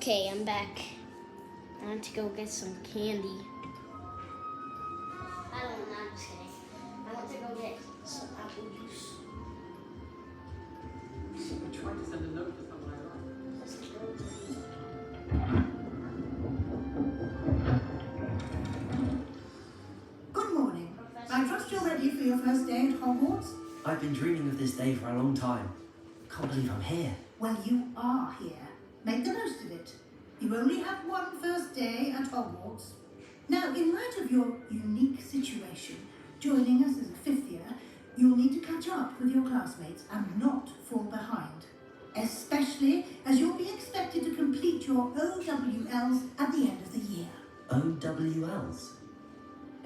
Okay, I'm back. I want to go get some candy. I don't know, I'm just kidding. I want to go get some apple juice. I tried to send a note to someone I love. Let's go. Good morning. Professor. I trust you're ready for your first day at Hogwarts? I've been dreaming of this day for a long time. Can't believe I'm here. Well, you are here. Make the most of it. You only have one first day at Hogwarts. Now, in light of your unique situation, joining us as a fifth year, you'll need to catch up with your classmates and not fall behind. Especially as you'll be expected to complete your OWLs at the end of the year. OWLs?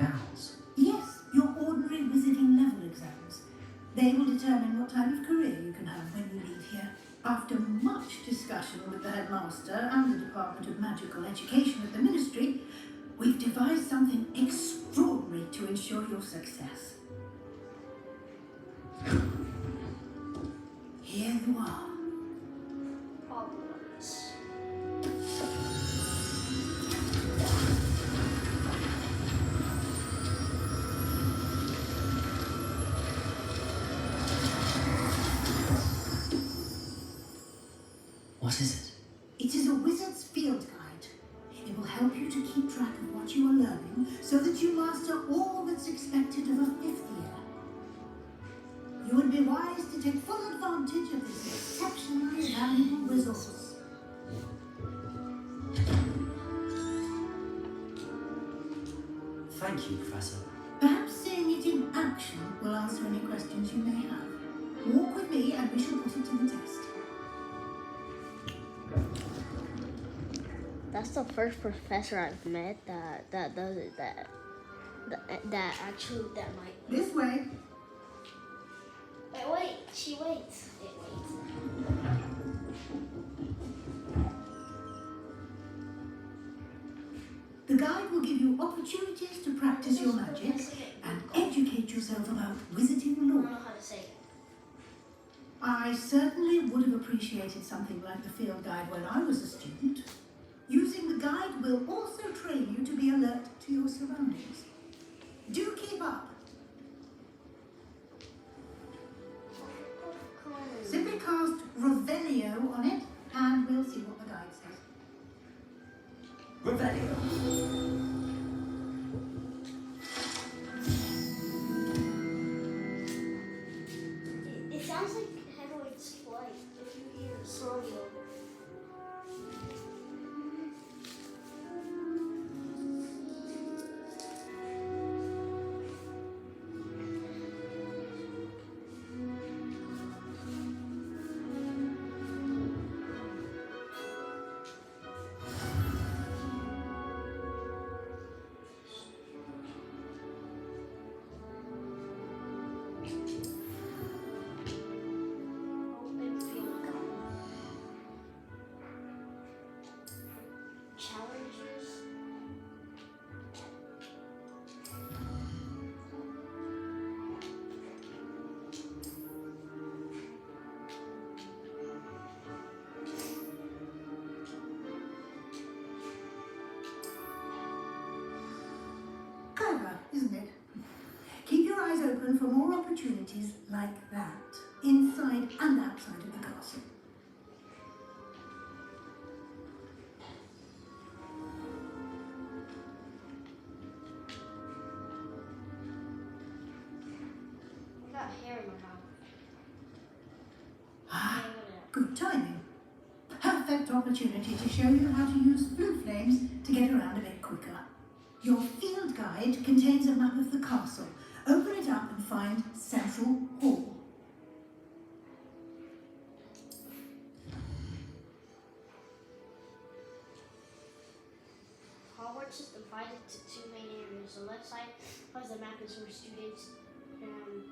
Owls? Yes, your ordinary wizarding level exams. They will determine what type of career you can have when you leave here. After much discussion with the headmaster and the Department of Magical Education at the Ministry, we've devised something extraordinary to ensure your success. Here you are. Hogwarts. What is it? It is a wizard's field guide. It will help you to keep track of what you are learning so that you master all that's expected of a fifth year. You would be wise to take full advantage of this exceptionally valuable resource. Thank you, Professor. Perhaps seeing it in action will answer any questions you may have. Walk with me and we shall put it to the test. That's the first professor I've met that does it. That might. This way. Wait, she waits. It waits. The guide will give you opportunities to practice your magic and educate yourself about wizarding I don't lore. know how to say it. I certainly would have appreciated something like the field guide when I was a student. Using the guide will also train you to be alert to your surroundings. Do keep up. Simply cast Revelio on it and we'll see what the guide says. Revelio. It sounds like Hedwig's flight if you hear Sordio. Open field guide. Challengers. Clever, isn't it? Keep your eyes open for more opportunities like that, inside and outside of the castle. I got hair in my mouth. Ah, Hang it up. good timing. Perfect opportunity to show you how to use blue flames to get around a bit quicker. Your field guide contains a map of the castle. Open it up and find Central Hall. Hogwarts is divided to two main areas. The left side of the map is where students and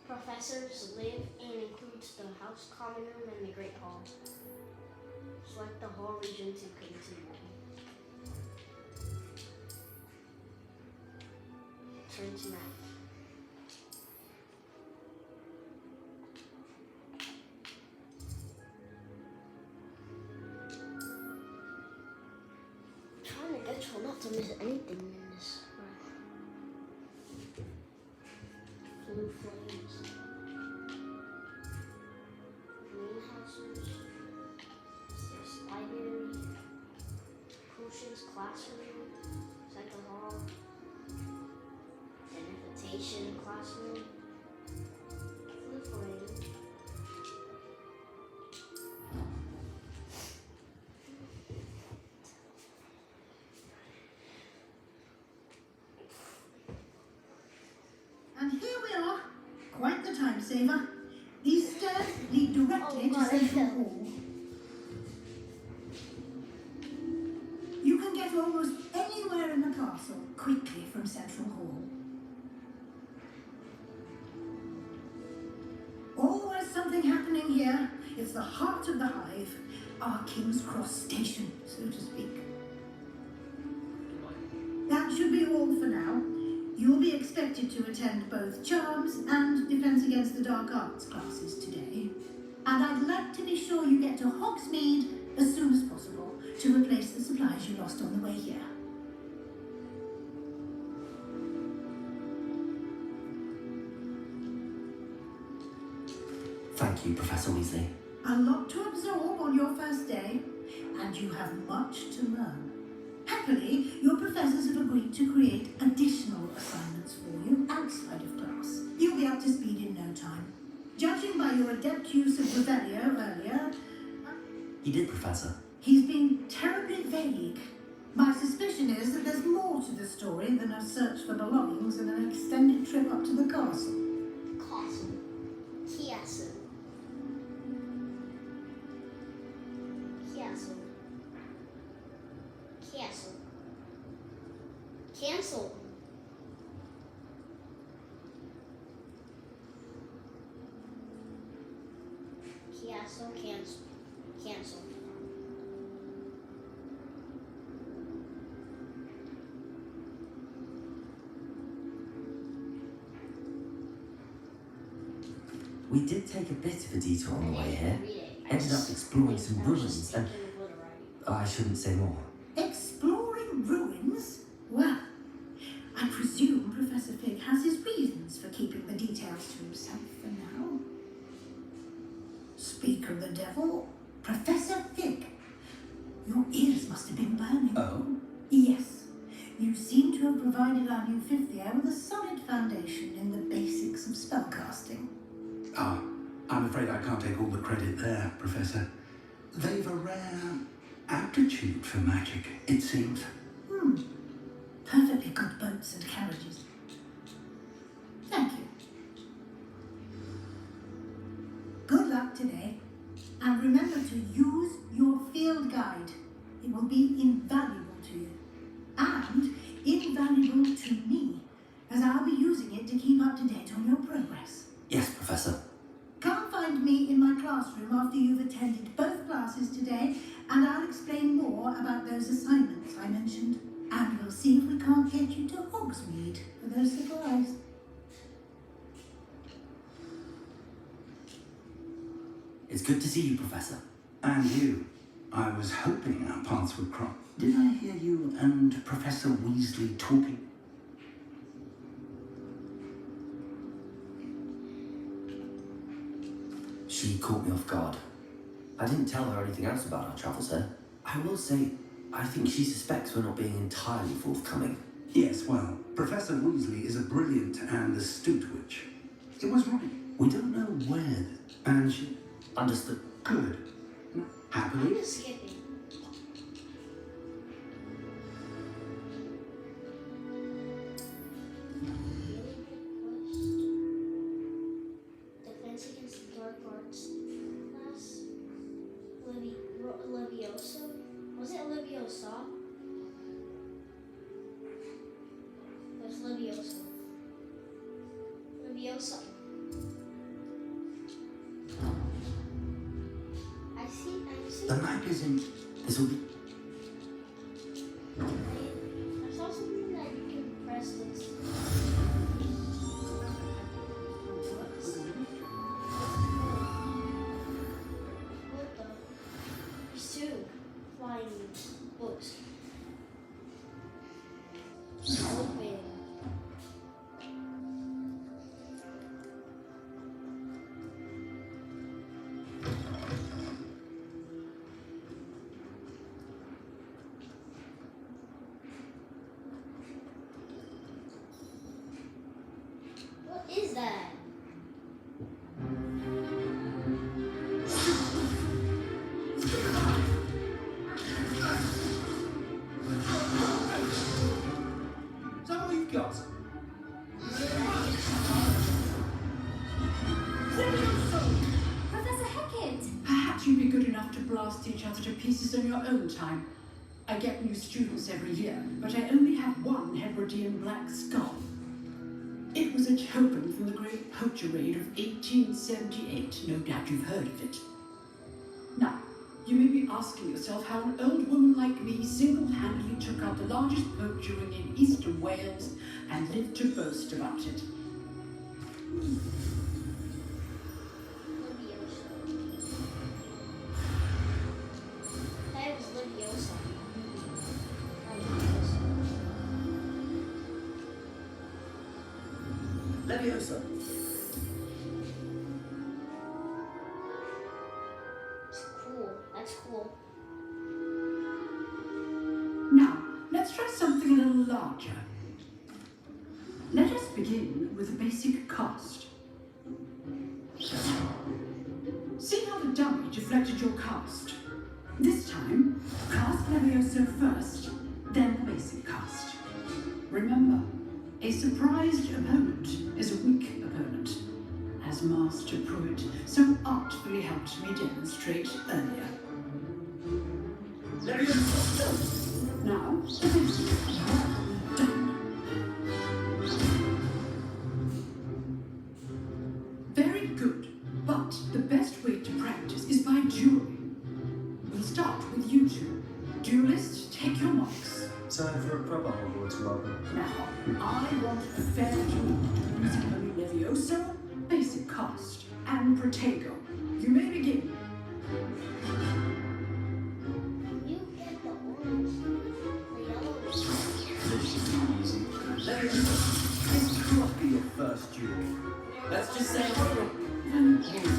professors live and includes the House Common Room and the Great Hall. Select the hall region to continue. Turn to map. careful not to miss anything in this ride. Blue flames. Greenhouses. There's library. Potions classroom. Cycle hall. An invitation classroom. Blue flame. And here we are. Quite the time saver. These stairs lead directly Oh, to God, I Central fell. Hall. You can get almost anywhere in the castle quickly from Central Hall. Always something happening here. It's the heart of the hive, our King's Cross station, so to speak. That should be all for now. You'll be expected to attend both Charms and Defense Against the Dark Arts classes today. And I'd like to be sure you get to Hogsmeade as soon as possible to replace the supplies you lost on the way here. Thank you, Professor Weasley. A lot to absorb on your first day, and you have much to learn. Happily, your professors have agreed to create additional assignments for you outside of class. You'll be up to speed in no time. Judging by your adept use of Revelio earlier, You did, Professor. he's been terribly vague. My suspicion is that there's more to the story than a search for belongings and an extended trip up to the castle. Castle. Castle. Castle. Castle. Cancel. Castle. Cancel. Cancel. We did take a bit of a detour on the way here. Read it. Ended up exploring some I was just ruins and... thinking of literary. I shouldn't say more. Exploring ruins? Well, I presume Professor Fig has his reasons for keeping the details to himself for now. Speak of the devil, Professor Fig. Your ears must have been burning. Oh? Yes. You seem to have provided our new fifth year with a solid foundation in the basics of spellcasting. Ah, I'm afraid I can't take all the credit there, Professor. They've a rare aptitude for magic, it seems. Perfectly good boats and carriages. Thank you. Good luck today. And remember to use your field guide. It will be invaluable to you. And invaluable to me, as I'll be using it to keep up to date on your progress. Yes, Professor. Come find me in my classroom after you've attended both classes today, and I'll explain more about those assignments I mentioned. And we'll see if we can't get you to Hogsmeade for those supplies. It's good to see you, Professor. And you. I was hoping our paths would cross. Did I hear you and Professor Weasley talking? She caught me off guard. I didn't tell her anything else about our travels here. I will say, I think she suspects we're not being entirely forthcoming. Yes, well, Professor Weasley is a brilliant and astute witch. It was right. We don't know where, and she... Understood. Good. Happily? I'm just skipping. Defense Against the Dark Arts class. Leviosa? Was it Leviosa? It was Leviosa. Leviosa. I see. The night is in... This will be... I saw something that you can press this. What the? There's two flying books. to pieces on your own time. I get new students every year, but I only have one Hebridean black skull. It was a token from the Great Poacher Raid of 1878. No doubt you've heard of it. Now, you may be asking yourself how an old woman like me single-handedly took out the largest poacher ring in eastern Wales and lived to boast about it. That was Leviosa. Leviosa. It's cool. That's cool. Now, let's try something a little larger. Let us begin with a basic cast. See how the dummy deflected your cast? This time, cast Levioso first, then the basic cast. Remember, a surprised opponent is a weak opponent, as Master Pruitt so artfully helped me demonstrate earlier. Leviosa. Now, the basic. Done. Very good, but the best way to practice is by dueling. We'll start with you two. Duelists, take your marks. Time for a proper Hogwarts welcome. Now, I want a fair duel using only Levioso, basic cast, and Protego. You may begin. You get the orange, the yellow. This should be easy. Leviosa, this could be your first duel. Let's just say Hogwarts.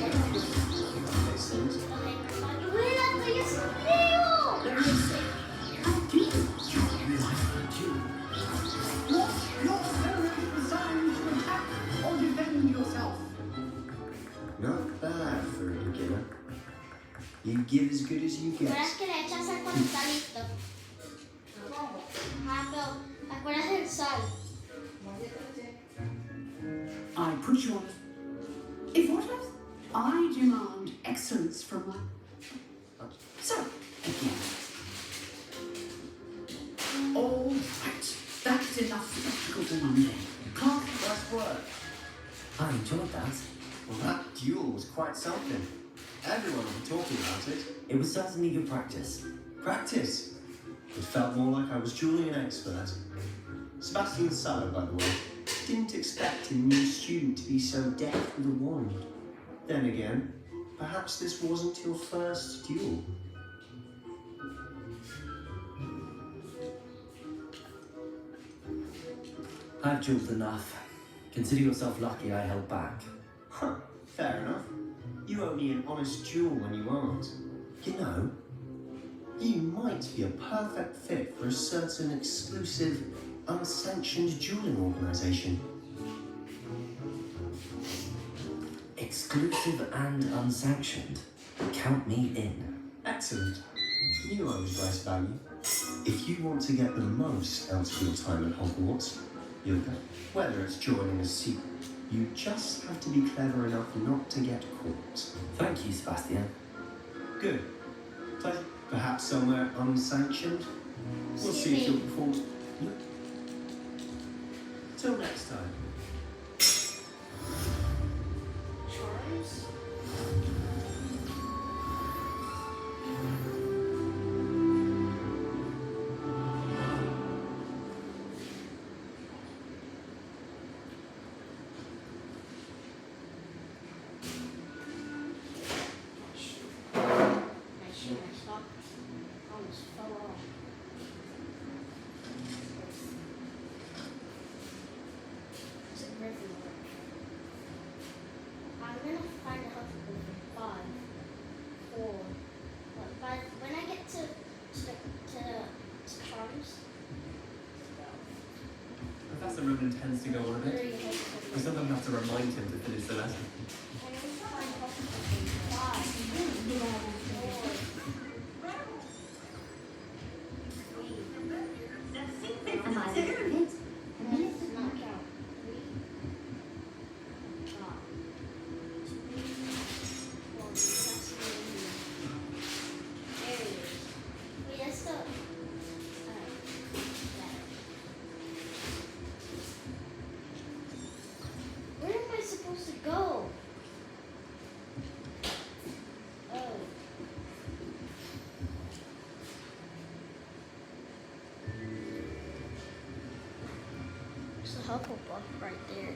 Makes sense. Leviosa. What's your courage designed to attack or defend yourself? Not bad for a beginner. You give as good as you Pero get. es que le echas sal cuando está listo. Ajá, pero acuérdate del sal. I put you on it. If what else? I demand excellence from my... So, again. All right, that's enough spectacle for Monday. Clark, Nice work. I enjoyed that. Well, that duel was quite something. Everyone will be talking about it. It was certainly good practice. Practice. It felt more like I was dueling an expert. Sebastian Sallow, by the way, didn't expect a new student to be so deft with a wand. Then again, perhaps this wasn't your first duel. I've duelled enough. Consider yourself lucky I held back. Huh, fair enough. You owe me an honest duel when you aren't. You know, you might be a perfect fit for a certain exclusive, unsanctioned dueling organisation. Exclusive and unsanctioned. Count me in. Excellent. Knew I was right about you. If you want to get the most out of your time at Hogwarts, you'll go. Whether it's joining a secret, you just have to be clever enough not to get caught. Thank you, Sebastian. Good. But perhaps somewhere unsanctioned? We'll see if you'll perform. Till next time. Charms. My sock almost fell off. It's a Gryffindor. I'm gonna find a Hufflepuff in 5, 4. But when I get to Charms, Professor Roman tends to go on a bit. 3 We Hufflepuff. sometimes have to remind him to finish the lesson. I'm gonna find Hufflepuff in 5, 4. Am I the pit? That does not count. 3, 5, 2, 1. It's a Hufflepuff right there.